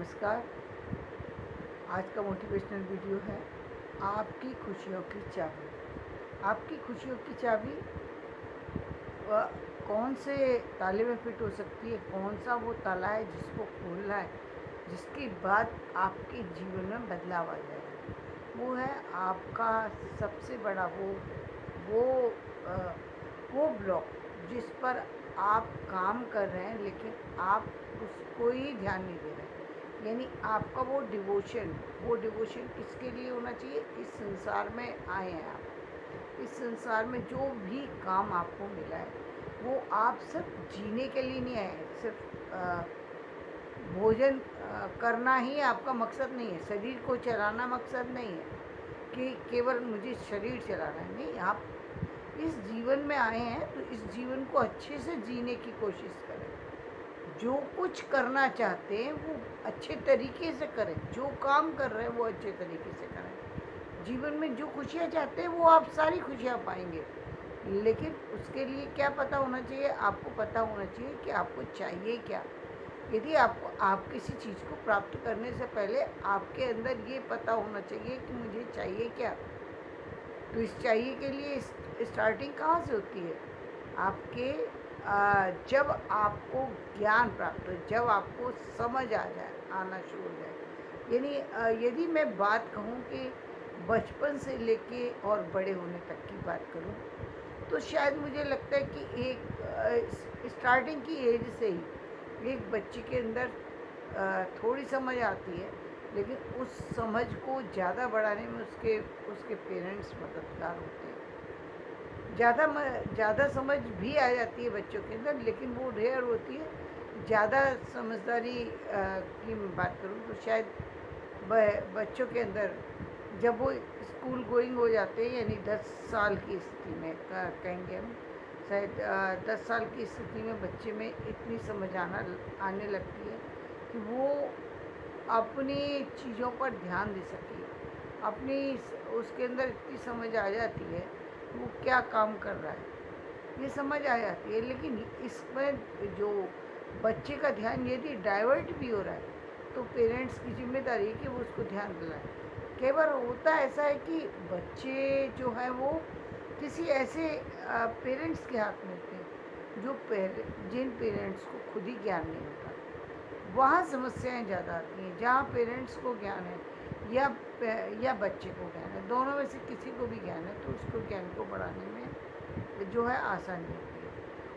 नमस्कार। आज का मोटिवेशनल वीडियो है आपकी खुशियों की चाबी। आपकी खुशियों की चाबी कौन से ताले में फिट हो सकती है, कौन सा वो ताला है जिसको खोलना है, जिसके बाद आपके जीवन में बदलाव आ जाएगा। वो है आपका सबसे बड़ा वो अ, वो ब्लॉक जिस पर आप काम कर रहे हैं लेकिन आप उसको ही ध्यान नहीं दे रहे। यानी आपका वो डिवोशन किसके लिए होना चाहिए? इस संसार में आए हैं आप, इस संसार में जो भी काम आपको मिला है वो आप सिर्फ जीने के लिए नहीं आए। सिर्फ भोजन करना ही आपका मकसद नहीं है, शरीर को चलाना मकसद नहीं है कि केवल मुझे शरीर चलाना है। नहीं, आप इस जीवन में आए हैं तो इस जीवन को अच्छे से जीने की कोशिश करें। जो कुछ करना चाहते हैं वो अच्छे तरीके से करें, जो काम कर रहे हैं वो अच्छे तरीके से करें। जीवन में जो खुशियाँ चाहते हैं वो आप सारी खुशियाँ पाएंगे, लेकिन उसके लिए क्या पता होना चाहिए? आपको पता होना चाहिए कि आपको चाहिए क्या। यदि आप किसी चीज़ को प्राप्त करने से पहले आपके अंदर ये पता होना चाहिए कि मुझे चाहिए क्या, तो इस चाहिए के लिए स्टार्टिंग कहाँ से होती है? आपके जब आपको ज्ञान प्राप्त हो, जब आपको समझ आ जाए, आना शुरू हो जाए। यानी यदि मैं बात कहूँ कि बचपन से लेके और बड़े होने तक की बात करूँ, तो शायद मुझे लगता है कि एक स्टार्टिंग की एज से ही एक बच्चे के अंदर थोड़ी समझ आती है, लेकिन उस समझ को ज़्यादा बढ़ाने में उसके उसके पेरेंट्स मददगार होते हैं। ज़्यादा समझ भी आ जाती है बच्चों के अंदर, लेकिन वो रेयर होती है। ज़्यादा समझदारी की मैं बात करूँ तो शायद बच्चों के अंदर जब वो स्कूल गोइंग हो जाते हैं, यानी 10 साल की स्थिति में कहेंगे हम, शायद 10 साल की स्थिति में बच्चे में इतनी समझ आने लगती है कि वो अपनी चीज़ों पर ध्यान दे सके। उसके अंदर इतनी समझ आ जाती है कि वो क्या काम कर रहा है, ये समझ आ जाती है। लेकिन इसमें जो बच्चे का ध्यान यदि डाइवर्ट भी हो रहा है तो पेरेंट्स की जिम्मेदारी है कि वो उसको ध्यान दिलाएं। कई बार होता ऐसा है कि बच्चे जो हैं वो किसी ऐसे पेरेंट्स के हाथ में होते हैं जिन पेरेंट्स को खुद ही ज्ञान नहीं होता। वहाँ समस्याएं ज़्यादा आती हैं। जहाँ पेरेंट्स को ज्ञान है या बच्चे को ज्ञान है, दोनों में से किसी को भी ज्ञान है, तो उसको ज्ञान को बढ़ाने में जो है आसानी होती है।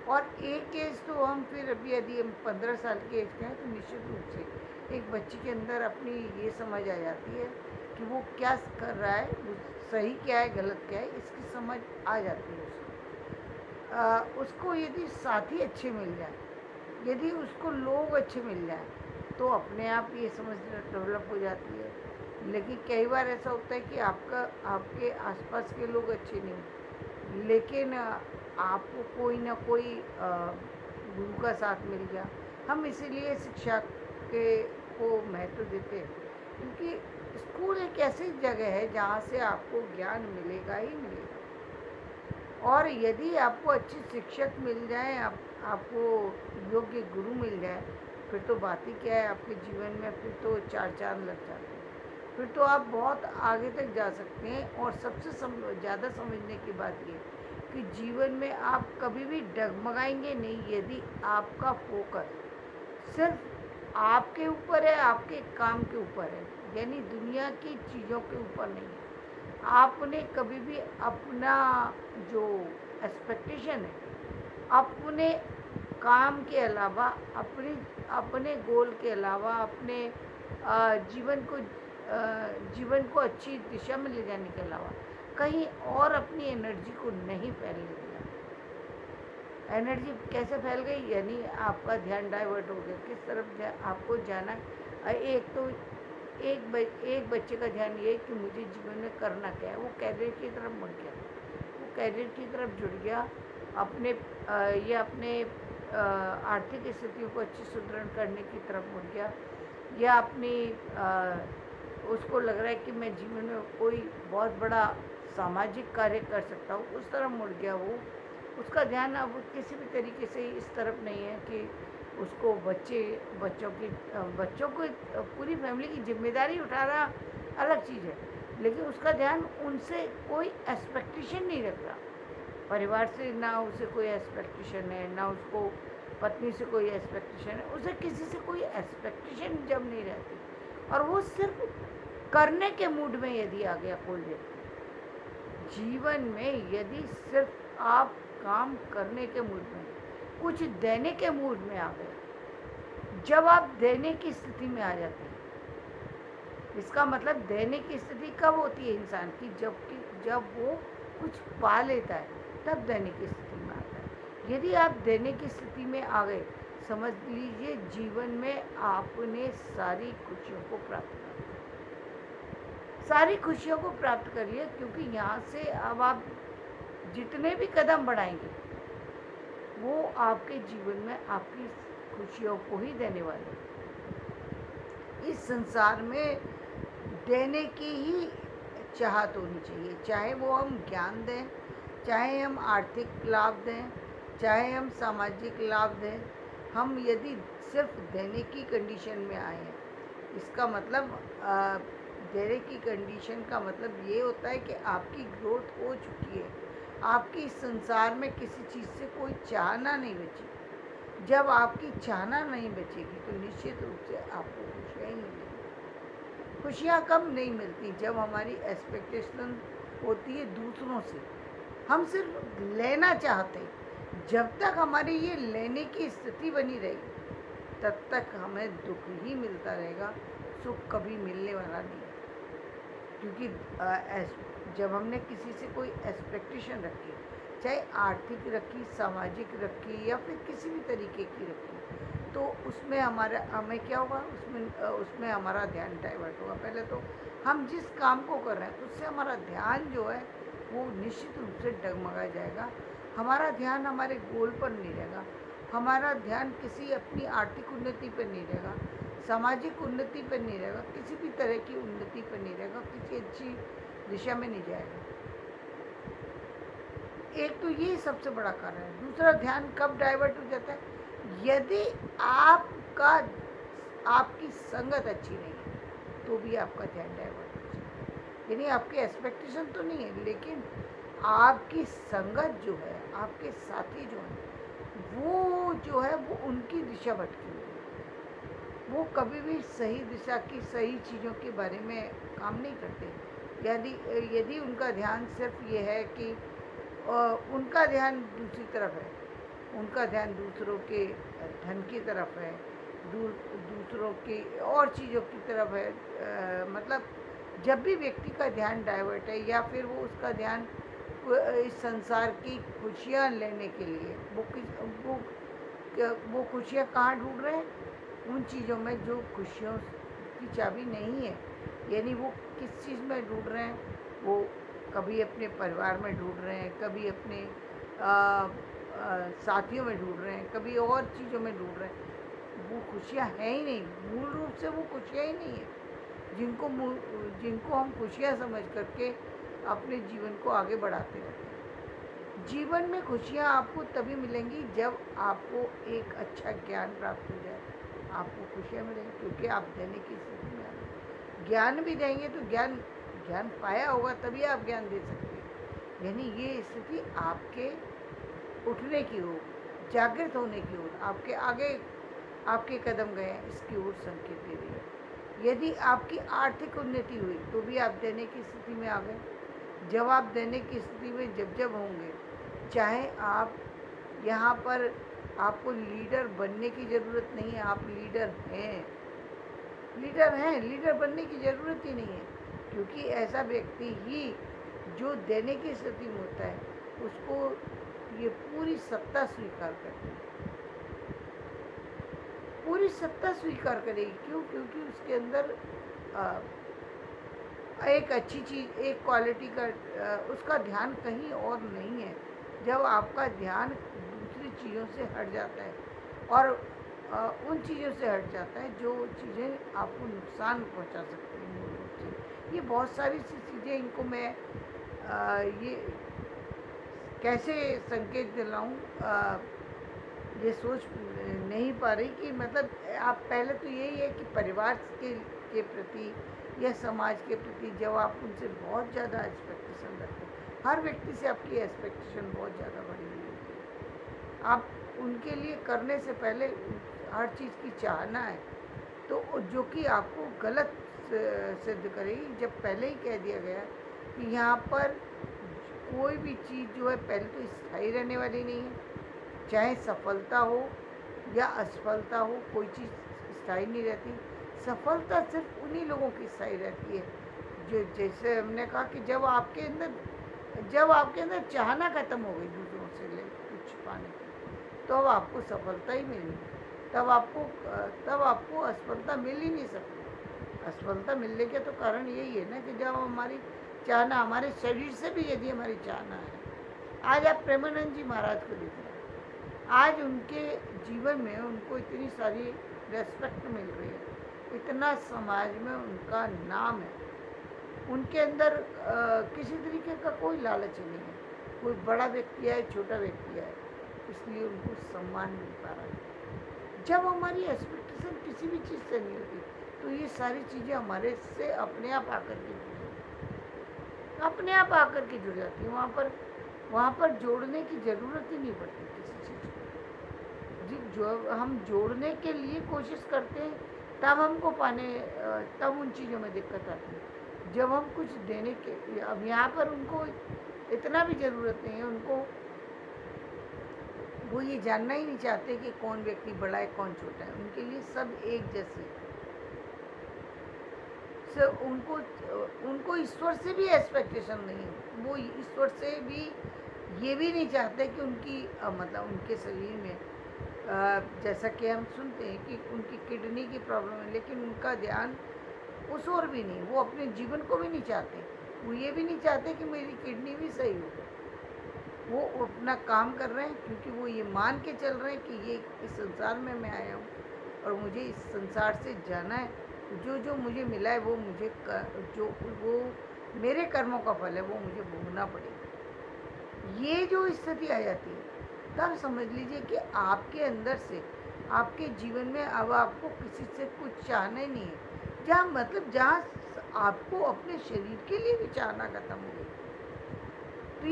और एक एज तो हम फिर अभी यदि हम 15 साल की एज के हैं तो निश्चित रूप से एक बच्चे के अंदर अपनी ये समझ आ जाती है कि वो क्या कर रहा है, वो सही क्या है, गलत क्या है, इसकी समझ आ जाती है उसको यदि साथी अच्छे मिल जाए, यदि उसको लोग अच्छे मिल जाएं, तो अपने आप ये समझ डेवलप हो जाती है। लेकिन कई बार ऐसा होता है कि आपके आसपास के लोग अच्छे नहीं, लेकिन आपको कोई ना कोई गुरु का साथ मिल गया। हम इसीलिए शिक्षा के को महत्व देते हैं, क्योंकि स्कूल एक ऐसी जगह है जहाँ से आपको ज्ञान मिलेगा ही मिलेगा। और यदि आपको अच्छे शिक्षक मिल जाएं, आपको योग्य गुरु मिल जाए, फिर तो बात ही क्या है। आपके जीवन में फिर तो चार चांद लग जाते हैं, फिर तो आप बहुत आगे तक जा सकते हैं। और सबसे ज़्यादा समझने की बात ये कि जीवन में आप कभी भी डगमगाएंगे नहीं यदि आपका फोकस सिर्फ आपके ऊपर है, आपके काम के ऊपर है, यानी दुनिया की चीज़ों के ऊपर नहीं है। आपने कभी भी अपना जो एक्सपेक्टेशन है, अपने काम के अलावा, अपने गोल के अलावा, अपने जीवन को अच्छी दिशा में ले जाने के अलावा कहीं और अपनी एनर्जी को नहीं फैलने दिया। एनर्जी कैसे फैल गई? यानी आपका ध्यान डाइवर्ट हो गया। किस तरफ आपको जाना है? एक बच्चे का ध्यान ये है कि मुझे जीवन में करना क्या है, वो कैरियर की तरफ मुड़ गया, वो कैरियर की तरफ जुड़ गया, अपने आर्थिक स्थितियों को अच्छी सुदृढ़ करने की तरफ मुड़ गया, या उसको लग रहा है कि मैं जीवन में कोई बहुत बड़ा सामाजिक कार्य कर सकता हूँ, उस तरफ मुड़ गया वो। उसका ध्यान अब किसी भी तरीके से इस तरफ नहीं है कि उसको बच्चों को पूरी फैमिली की जिम्मेदारी उठाना अलग चीज़ है, लेकिन उसका ध्यान उनसे कोई एक्सपेक्टेशन नहीं रख रहा। परिवार से ना उसे कोई एक्सपेक्टेशन है, ना उसको पत्नी से कोई एक्सपेक्टेशन है, उसे किसी से कोई एक्सपेक्टेशन जब नहीं रहती, और वो सिर्फ करने के मूड में यदि आ गया कोई व्यक्ति जीवन में, यदि सिर्फ आप काम करने के मूड में, कुछ देने के मूड में आ गए, जब आप देने की स्थिति में आ जाते हैं, इसका मतलब देने की स्थिति कब होती है इंसान की, जब वो कुछ पा लेता है, तब देने की स्थिति में आता है। यदि आप देने की स्थिति में आ गए, समझ लीजिए जीवन में आपने सारी खुशियों को प्राप्त कर लिया, सारी खुशियों को प्राप्त कर लिया, क्योंकि यहाँ से अब आप जितने भी कदम बढ़ाएंगे वो आपके जीवन में आपकी खुशियों को ही देने वाले हैं। इस संसार में देने की ही चाहत होनी चाहिए, चाहे वो हम ज्ञान दें, चाहे हम आर्थिक लाभ दें, चाहे हम सामाजिक लाभ दें। हम यदि सिर्फ देने की कंडीशन में आए हैं, इसका मतलब देने की कंडीशन का मतलब ये होता है कि आपकी ग्रोथ हो चुकी है, आपकी इस संसार में किसी चीज़ से कोई चाहना नहीं बची। जब आपकी चाहना नहीं बचेगी तो निश्चित रूप से आपको खुशियाँ ही मिलेंगी। खुशियाँ कब नहीं मिलती? जब हमारी एक्सपेक्टेशन होती है दूसरों से, हम सिर्फ लेना चाहते हैं। जब तक हमारी ये लेने की स्थिति बनी रहेगी, तब तक हमें दुख ही मिलता रहेगा, सुख कभी मिलने वाला नहीं है। क्योंकि जब हमने किसी से कोई एक्सपेक्टेशन रखी, चाहे आर्थिक रखी, सामाजिक रखी, या फिर किसी भी तरीके की रखी, तो उसमें हमें क्या होगा, उसमें हमारा ध्यान डाइवर्ट होगा। पहले तो हम जिस काम को कर रहे हैं उससे हमारा ध्यान जो है वो निश्चित रूप से डगमगा जाएगा। हमारा ध्यान हमारे गोल पर नहीं रहेगा, हमारा ध्यान किसी अपनी आर्थिक उन्नति पर नहीं रहेगा, सामाजिक उन्नति पर नहीं रहेगा, किसी भी तरह की उन्नति पर नहीं रहेगा, किसी अच्छी दिशा में नहीं जाएगा। एक तो ये सबसे बड़ा कारण है। दूसरा, ध्यान कब डाइवर्ट हो जाता है? यदि आपकी संगत अच्छी नहीं है तो भी आपका ध्यान डाइवर्ट हो जाता है। यानी आपकी एक्सपेक्टेशन तो नहीं है, लेकिन आपकी संगत जो है, आपके साथी जो है, वो जो है वो उनकी दिशा भटकी हुई है। वो कभी भी सही दिशा की, सही चीज़ों के बारे में काम नहीं करते। यदि उनका ध्यान सिर्फ ये है कि उनका ध्यान दूसरी तरफ है, उनका ध्यान दूसरों के धन की तरफ है, दूसरों की और चीज़ों की तरफ है, मतलब जब भी व्यक्ति का ध्यान डाइवर्ट है, या फिर वो उसका ध्यान इस संसार की खुशियाँ लेने के लिए, वो खुशियाँ कहाँ ढूंढ रहे हैं? उन चीज़ों में जो खुशियों की चाबी नहीं है। यानी वो किस चीज़ में ढूंढ रहे हैं? वो कभी अपने परिवार में ढूंढ रहे हैं, कभी अपने साथियों में ढूंढ रहे हैं, कभी और चीज़ों में ढूंढ रहे हैं। वो खुशियाँ हैं ही नहीं, मूल रूप से वो खुशियाँ ही नहीं है जिनको हम खुशियाँ समझ करके अपने जीवन को आगे बढ़ाते रहते हैं। जीवन में खुशियाँ आपको तभी मिलेंगी जब आपको एक अच्छा ज्ञान प्राप्त हो जाए, आपको खुशियाँ मिलेंगी, क्योंकि आप देने की स्थिति में आए। ज्ञान भी देंगे तो ज्ञान पाया होगा तभी आप ज्ञान दे सकते हैं। यानी ये स्थिति आपके उठने की ओर, जागृत होने की ओर, आपके आगे आपके कदम गए हैं, इसकी ओर संकेत दे रही है। यदि आपकी आर्थिक उन्नति हुई तो भी आप देने की स्थिति में आ गए। जब आप देने की स्थिति में जब होंगे, चाहे आप यहाँ पर, आपको लीडर बनने की ज़रूरत नहीं है, आप लीडर हैं, लीडर बनने की ज़रूरत ही नहीं है। क्योंकि ऐसा व्यक्ति ही जो देने की स्थिति में होता है, उसको ये पूरी सत्ता स्वीकार करती है, पूरी सत्ता स्वीकार करेगी। क्यों? क्योंकि उसके अंदर एक अच्छी चीज़, एक क्वालिटी का उसका ध्यान कहीं और नहीं है। जब आपका ध्यान दूसरी चीज़ों से हट जाता है, और उन चीज़ों से हट जाता है जो चीज़ें आपको नुकसान पहुंचा सकती हैं मूल रूप से। ये बहुत सारी सी चीज़ें, इनको मैं ये कैसे संकेत दिलाऊं, ये सोच नहीं पा रही कि मतलब आप पहले तो यही है कि परिवार के प्रति या समाज के प्रति जब आप उनसे बहुत ज़्यादा एक्सपेक्टेशन रखते हैं, हर व्यक्ति से आपकी एक्सपेक्टेशन बहुत ज़्यादा बढ़ी हुई होती है। आप उनके लिए करने से पहले हर चीज़ की चाहना है, तो जो कि आपको गलत सिद्ध करेगी। जब पहले ही कह दिया गया कि यहाँ पर कोई भी चीज़ जो है पहले तो स्थायी रहने वाली नहीं है, चाहे सफलता हो या असफलता हो, कोई चीज़ स्थायी नहीं रहती। सफलता सिर्फ उन्हीं लोगों की स्थायी रहती है जो, जैसे हमने कहा कि जब आपके अंदर चाहना खत्म हो गई दूसरों से ले कुछ पाने की, तो अब आपको सफलता ही मिली, तब आपको असफलता मिल ही नहीं सकती। असफलता मिलने के तो कारण यही है ना कि जब हमारी चाहना, हमारे शरीर से भी यदि हमारी चाहना है। आज आप प्रेमानंद जी महाराज को देख रहे हैं, आज उनके जीवन में उनको इतनी सारी रेस्पेक्ट मिल रही है, इतना समाज में उनका नाम है, उनके अंदर किसी तरीके का कोई लालच नहीं है। कोई बड़ा व्यक्ति है, छोटा व्यक्ति है, इसलिए उनको सम्मान मिल पा रहा है। जब हमारी एक्सपेक्टेशन किसी भी चीज़ से नहीं होती, तो ये सारी चीज़ें हमारे से अपने आप आकर के जुड़ जाती है। वहाँ पर जोड़ने की ज़रूरत ही नहीं पड़ती किसी चीज़ को। जी, जो हम जोड़ने के लिए कोशिश करते हैं, तब उन चीज़ों में दिक्कत आती है। जब हम कुछ देने के, अब यहाँ पर उनको इतना भी ज़रूरत नहीं है, उनको वो ये जानना ही नहीं चाहते कि कौन व्यक्ति बड़ा है कौन छोटा है, उनके लिए सब एक जैसे। उनको ईश्वर से भी एक्सपेक्टेशन नहीं है। वो ईश्वर से भी ये भी नहीं चाहते कि मतलब उनके शरीर में जैसा कि हम सुनते हैं कि उनकी किडनी की प्रॉब्लम है, लेकिन उनका ध्यान उस ओर भी नहीं। वो अपने जीवन को भी नहीं चाहते, वो ये भी नहीं चाहते कि मेरी किडनी भी सही हो। वो अपना काम कर रहे हैं क्योंकि वो ये मान के चल रहे हैं कि ये इस संसार में मैं आया हूँ और मुझे इस संसार से जाना है। जो मुझे मिला है वो मेरे कर्मों का फल है, वो मुझे भोगना पड़ेगा। ये जो स्थिति आ जाती है, तब समझ लीजिए कि आपके अंदर से, आपके जीवन में अब आपको किसी से कुछ चाहना ही नहीं है। जहाँ आपको अपने शरीर के लिए भी चाहना खत्म हो गई, तो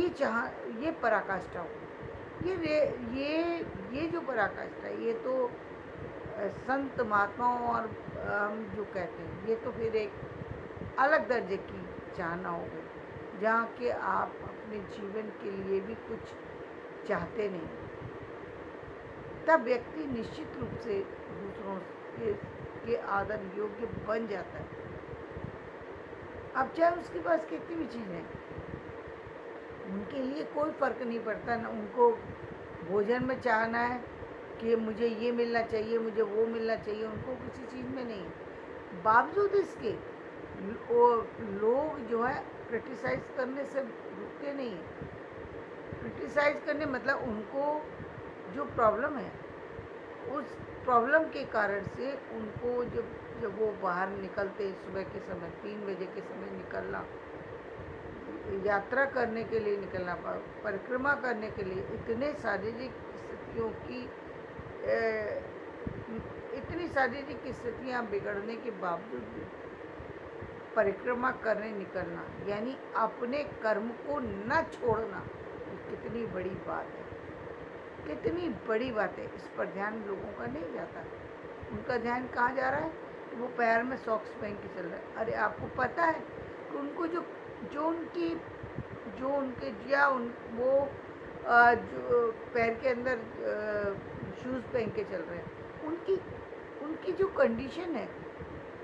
ये पराकाष्ठा हो। ये जो पराकाष्ठा है, ये तो संत महात्माओं और हम जो कहते हैं, ये तो फिर एक अलग दर्जे की चाहना हो गई, जहाँ के आप अपने जीवन के लिए भी कुछ चाहते नहीं। तब व्यक्ति निश्चित रूप से दूसरों के आदर योग्य बन जाता है। अब चाहे उसके पास कितनी भी चीज़ें, उनके लिए कोई फ़र्क नहीं पड़ता ना। उनको भोजन में चाहना है कि मुझे ये मिलना चाहिए, मुझे वो मिलना चाहिए, उनको किसी चीज़ में नहीं। बावजूद इसके लोग जो है क्रिटिसाइज़ करने से रुकते नहीं हैं। क्रिटिसाइज़ करने मतलब उनको जो प्रॉब्लम है, उस प्रॉब्लम के कारण से उनको जब वो बाहर निकलते, सुबह के समय 3 बजे के समय निकलना, यात्रा करने के लिए निकलना, परिक्रमा करने के लिए, इतनी शारीरिक स्थितियाँ बिगड़ने के बावजूद भी परिक्रमा करने निकलना, यानी अपने कर्म को न छोड़ना, कितनी बड़ी बात है, कितनी बड़ी बात है। इस पर ध्यान लोगों का नहीं जाता। उनका ध्यान कहाँ जा रहा है? वो पैर में सॉक्स पहन के चल रहा है। अरे आपको पता है कि उनको जो पैर के अंदर शूज़ पहन के चल रहे हैं, उनकी जो कंडीशन है,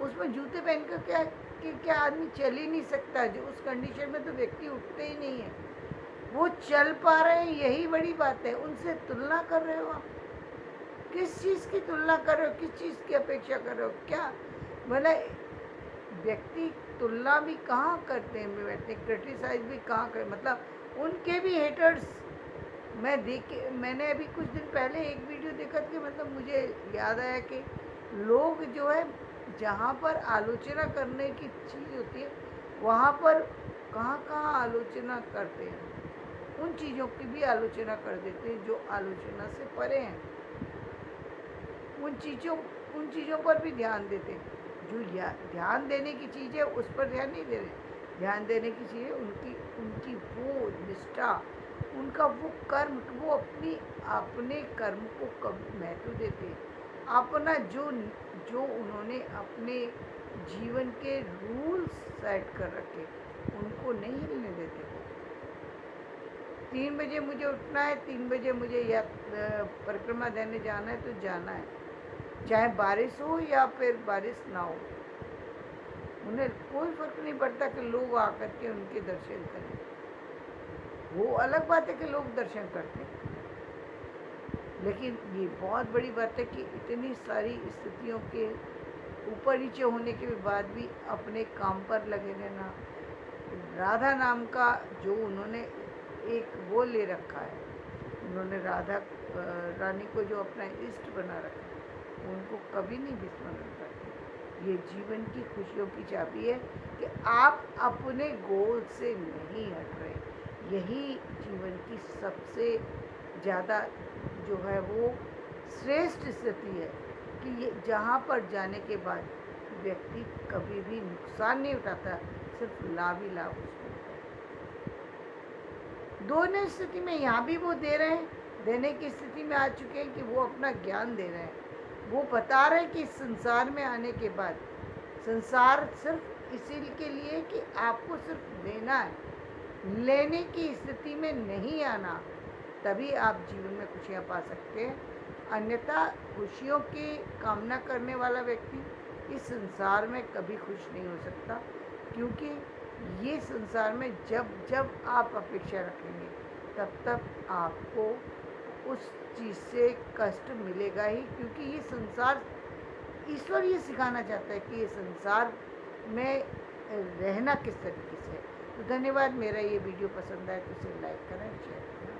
उसमें जूते पहन कर क्या आदमी चल ही नहीं सकता। जो उस कंडीशन में तो व्यक्ति उठते ही नहीं है, वो चल पा रहे हैं, यही बड़ी बात है। उनसे तुलना कर रहे हो आप, किस चीज़ की तुलना कर रहे हो, किस चीज़ की अपेक्षा कर रहे हो? क्या मतलब व्यक्ति तुलना भी कहाँ करते हैं, बैठते क्रिटिसाइज भी कहाँ करें, मतलब उनके भी हेटर्स। मैंने अभी कुछ दिन पहले एक वीडियो देखा कि मतलब मुझे याद आया कि लोग जो है, जहाँ पर आलोचना करने की चीज़ होती है, वहाँ पर कहाँ आलोचना करते हैं, उन चीज़ों की भी आलोचना कर देते हैं जो आलोचना से परे हैं। उन चीज़ों पर भी ध्यान देते हैं। जो ध्यान देने की चीज़ है उस पर ध्यान नहीं दे रहे। ध्यान देने की चीज़ है उनकी उनकी वो निष्ठा, उनका वो कर्म, वो अपने कर्म को कब महत्व देते हैं। अपना जो जो उन्होंने अपने जीवन के रूल्स सेट कर रखे, उनको नहीं हिलने देते। 3 बजे मुझे उठना है, 3 बजे मुझे या परिक्रमा देने जाना है तो जाना है, चाहे बारिश हो या फिर बारिश ना हो। उन्हें कोई फर्क नहीं पड़ता कि लोग आकर के उनके दर्शन करें। वो अलग बात है कि लोग दर्शन करते हैं, लेकिन ये बहुत बड़ी बात है कि इतनी सारी स्थितियों के ऊपर नीचे होने के बाद भी अपने काम पर लगे रहना। राधा नाम का जो उन्होंने एक वो ले रखा है, उन्होंने राधा रानी को जो अपना इष्ट बना रखा है, उनको कभी नहीं विस्मरण करते। ये जीवन की खुशियों की चाबी है कि आप अपने गोल से नहीं हट रहे। यही जीवन की सबसे ज़्यादा जो है वो श्रेष्ठ स्थिति है कि ये जहाँ पर जाने के बाद व्यक्ति कभी भी नुकसान नहीं उठाता, सिर्फ लाभ ही लाभ उसको होता है। दोनों स्थिति में यहाँ भी वो दे रहे हैं, देने की स्थिति में आ चुके हैं कि वो अपना ज्ञान दे रहे हैं। वो बता रहे हैं कि संसार में आने के बाद संसार सिर्फ इसी के लिए कि आपको सिर्फ देना है, लेने की स्थिति में नहीं आना, तभी आप जीवन में खुशियाँ पा सकते हैं। अन्यथा खुशियों की कामना करने वाला व्यक्ति इस संसार में कभी खुश नहीं हो सकता, क्योंकि ये संसार में जब जब आप अपेक्षा रखेंगे तब तब आपको उस चीज़ से कष्ट मिलेगा ही, क्योंकि ये संसार, ईश्वर ये सिखाना चाहता है कि ये संसार में रहना किस तरीके से। तो धन्यवाद। मेरा ये वीडियो पसंद आए तो इसे लाइक करें, शेयर करें।